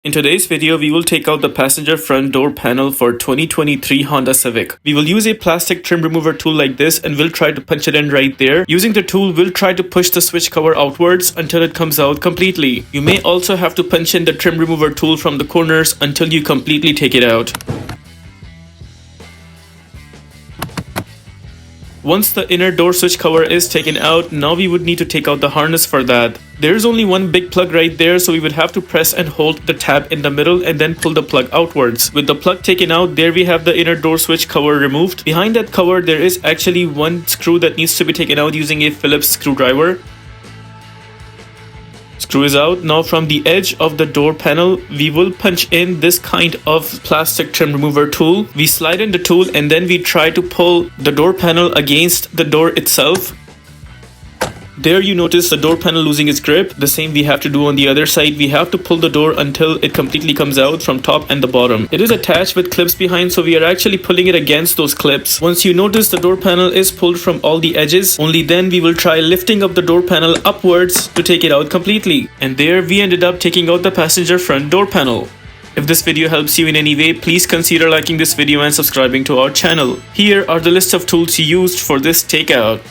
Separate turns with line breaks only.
In today's video, we will take out the passenger front door panel for 2023 Honda Civic. We will use a plastic trim remover tool like this and we'll try to punch it in right there. Using the tool, we'll try to push the switch cover outwards until it comes out completely. You may also have to punch in the trim remover tool from the corners until you completely take it out. Once the inner door switch cover is taken out, now we would need to take out the harness for that. There is only one big plug right there, so we would have to press and hold the tab in the middle and then pull the plug outwards. With the plug taken out, there we have the inner door switch cover removed. Behind that cover, there is actually one screw that needs to be taken out using a Phillips screwdriver. Screw is out. Now from the edge of the door panel, we will punch in this kind of plastic trim remover tool. We slide in the tool and then we try to pull the door panel against the door itself. There you notice the door panel losing its grip. The same we have to do on the other side. We have to pull the door until it completely comes out from top and the bottom. It is attached with clips behind, so we are actually pulling it against those clips. Once you notice the door panel is pulled from all the edges, only then we will try lifting up the door panel upwards to take it out completely. And there we ended up taking out the passenger front door panel. If this video helps you in any way, please consider liking this video and subscribing to our channel. Here are the list of tools used for this takeout.